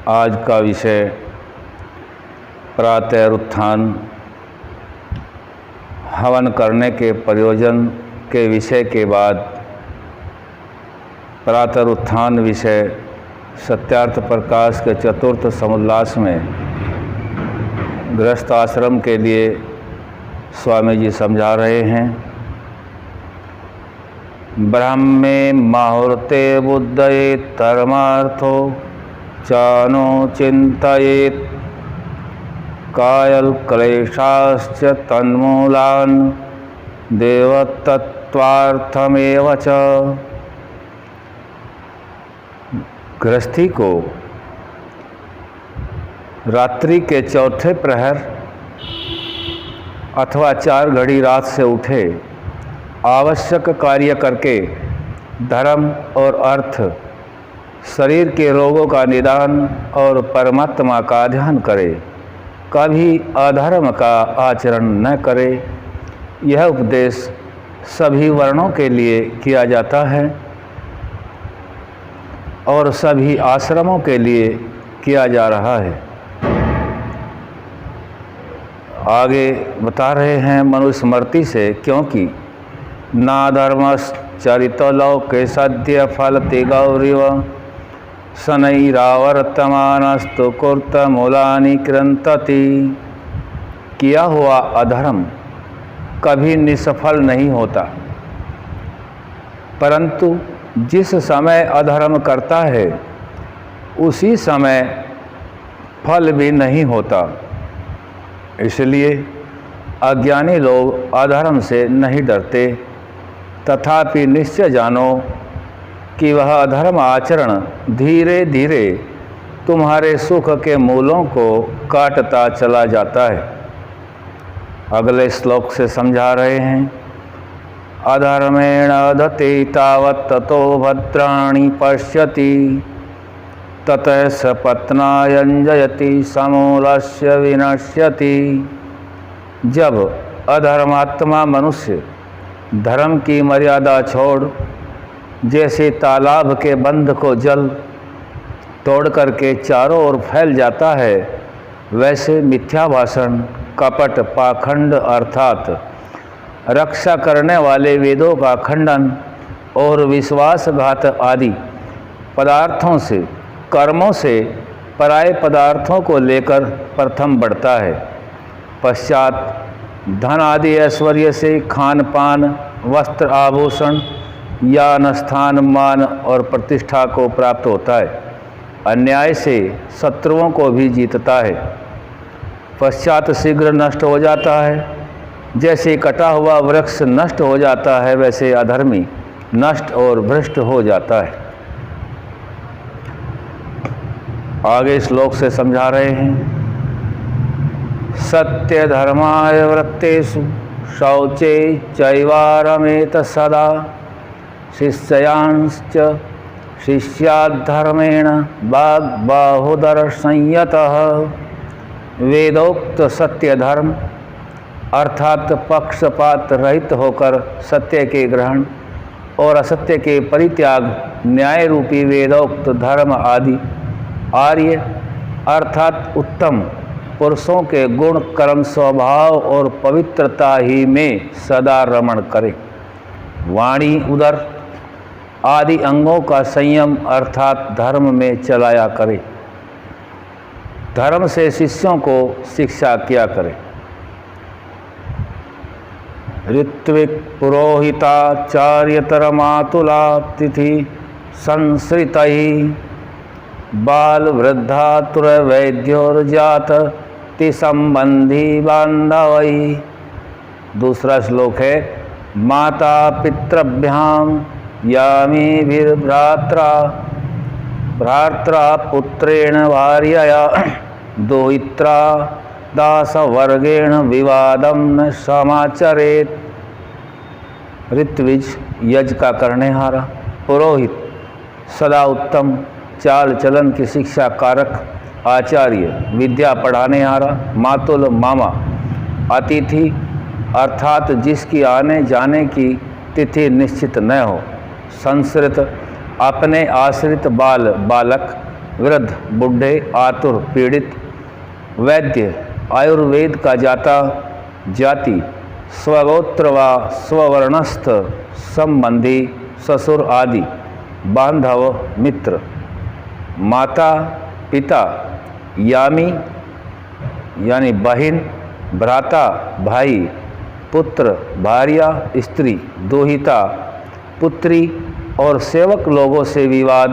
आज का विषय प्रातः उत्थान हवन करने के प्रयोजन के विषय के बाद प्रातः उत्थान विषय सत्यार्थ प्रकाश के चतुर्थ समुल्लास में गृहस्थ आश्रम के लिए स्वामी जी समझा रहे हैं। ब्राह्मे मुहूर्ते बुद्धयेत् धर्मार्थो चानो चिन्तयेत् कायक्लेशाश्च तन्मूलान् देवतत्त्वार्थमेव च। गृहस्थी को रात्रि के चौथे प्रहर अथवा 4 घड़ी रात से उठे आवश्यक कार्य करके धर्म और अर्थ, शरीर के रोगों का निदान और परमात्मा का ध्यान करे, कभी अधर्म का आचरण न करे। यह उपदेश सभी वर्णों के लिए किया जाता है और सभी आश्रमों के लिए किया जा रहा है। आगे बता रहे हैं मनुस्मृति से, क्योंकि ना धर्मश्चरितो लोके सद्य फलति गौरिव शनैरावर्तमानस्तु कुर्तमूलानि कृन्तति। किया हुआ अधर्म कभी निष्फल नहीं होता, परंतु जिस समय अधर्म करता है उसी समय फल भी नहीं होता। इसलिए अज्ञानी लोग अधर्म से नहीं डरते, तथापि निश्चय जानो कि वह अधर्म आचरण धीरे धीरे तुम्हारे सुख के मूलों को काटता चला जाता है। अगले श्लोक से समझा रहे हैं। अधर्मेण दते तावत् ततो भद्राणि पश्यति ततः स पत्नायञ्जयति समूलस्य विनश्यति। जब अधर्मात्मा मनुष्य धर्म की मर्यादा छोड़ जैसे तालाब के बंध को जल तोड़ करके चारों ओर फैल जाता है, वैसे मिथ्या भाषण, कपट, पाखंड अर्थात रक्षा करने वाले वेदों का खंडन और विश्वासघात आदि पदार्थों से, कर्मों से पराये पदार्थों को लेकर प्रथम बढ़ता है। पश्चात धन आदि ऐश्वर्य से खान पान, वस्त्र, आभूषण, यान, स्थान, मान और प्रतिष्ठा को प्राप्त होता है। अन्याय से शत्रुओं को भी जीतता है। पश्चात शीघ्र नष्ट हो जाता है। जैसे कटा हुआ वृक्ष नष्ट हो जाता है, वैसे अधर्मी नष्ट और भ्रष्ट हो जाता है। आगे श्लोक से समझा रहे हैं। सत्य धर्माय वृत्तेषु शौचे चैवारमेत सदा शिष्यांश्च शिष्याद्धर्मेण वाग्बाहुदरसंयतः। वेदोक्त सत्य धर्म अर्थात पक्षपात रहित होकर सत्य के ग्रहण और असत्य के परित्याग, न्याय रूपी वेदोक्त धर्म आदि आर्य अर्थात उत्तम पुरुषों के गुण, कर्म, स्वभाव और पवित्रता ही में सदा रमण करे। वाणी, उदर आदि अंगों का संयम अर्थात धर्म में चलाया करे। धर्म से शिष्यों को शिक्षा किया करे। ऋत्विक पुरोहिताचार्यतर मातुला तिथि संसृतैः बाल वृद्धातुर वैद्योर्जात संबंधी बांधवैः। दूसरा श्लोक है। माता पितृभ्याम यामीभिर्भ्रात्रा भ्रात्रा पुत्रेण भार्यया दोहित्रा दासवर्गेण विवादम न समाचरेत्। ऋत्विज यज्ञ का करनेहारा, पुरोहित सदा उत्तम चाल चलन की शिक्षा कारक, आचार्य विद्या पढ़ाने हारा, मातुल मामा, अतिथि अर्थात जिसकी आने जाने की तिथि निश्चित न हो, संसृत अपने आश्रित बाल बालक, वृद्ध, बूढ़े, आतुर, पीड़ित, वैद्य, आयुर्वेद का जाति, स्वगोत्र व स्ववर्णस्थ, संबंधी, ससुर आदि, बांधव, मित्र, माता, पिता, यामी यानी बहन, भ्राता, भाई, पुत्र, भार्या, स्त्री, दोहिता, पुत्री और सेवक लोगों से विवाद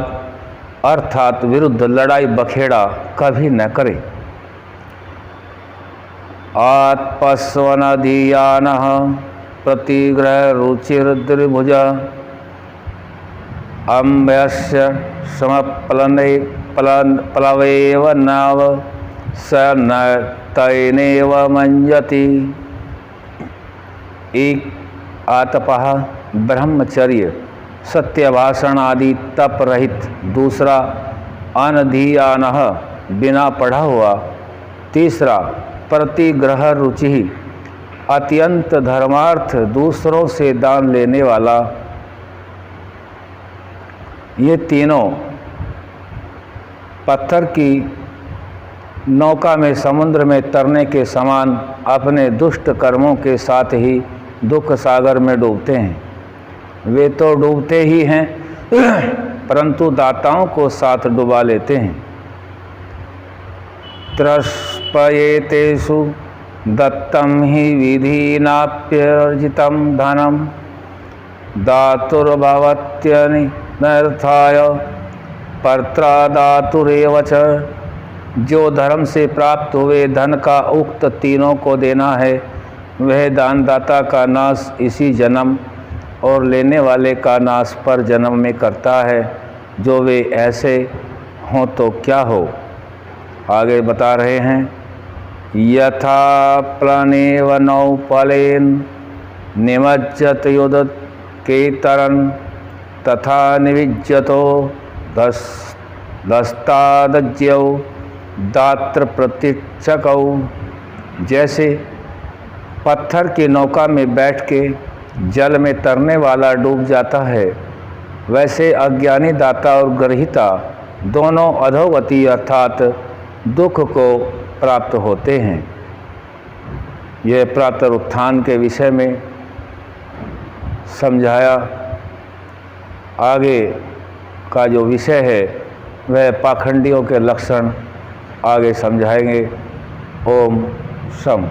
अर्थात विरुद्ध लड़ाई बखेड़ा कभी न करे। आत्पस्वनदीयान प्रतिग्रह रुचिर्द्विभुज अम्बस्य समप्लवेव नाव स न तैनेव मंजति। एक आतपः ब्रह्मचर्य सत्य भाषण आदि तप रहित, दूसरा अनधीयानः बिना पढ़ा हुआ, तीसरा प्रतिग्रह रुचि अत्यंत धर्मार्थ दूसरों से दान लेने वाला। ये तीनों पत्थर की नौका में समुद्र में तरने के समान अपने दुष्ट कर्मों के साथ ही दुख सागर में डूबते हैं। वे तो डूबते ही हैं परंतु दाताओं को साथ डुबा लेते हैं। त्रस्पयेतेषु दत्तं हि विधिनाप्यर्जितं धनं दातुर्भवत्यनर्थाय पर्त्रादातुरेव च। जो धर्म से प्राप्त हुए धन का उक्त तीनों को देना है, वह दानदाता का नाश इसी जन्म और लेने वाले का नाश पर जन्म में करता है। जो वे ऐसे हों तो क्या हो। आगे बता रहे हैं, यथा प्लनेव नौ फलेन निमज्जत युदत केतरन तथा निविज्जतो दस्तादज्यौ दात्र प्रतीक्षकौ। जैसे पत्थर की नौका में बैठ के जल में तरने वाला डूब जाता है, वैसे अज्ञानी दाता और ग्रहीता दोनों अधोगति अर्थात दुख को प्राप्त होते हैं। यह प्रातः उत्थान के विषय में समझाया। आगे का जो विषय है वह पाखंडियों के लक्षण आगे समझाएंगे। ओम शम।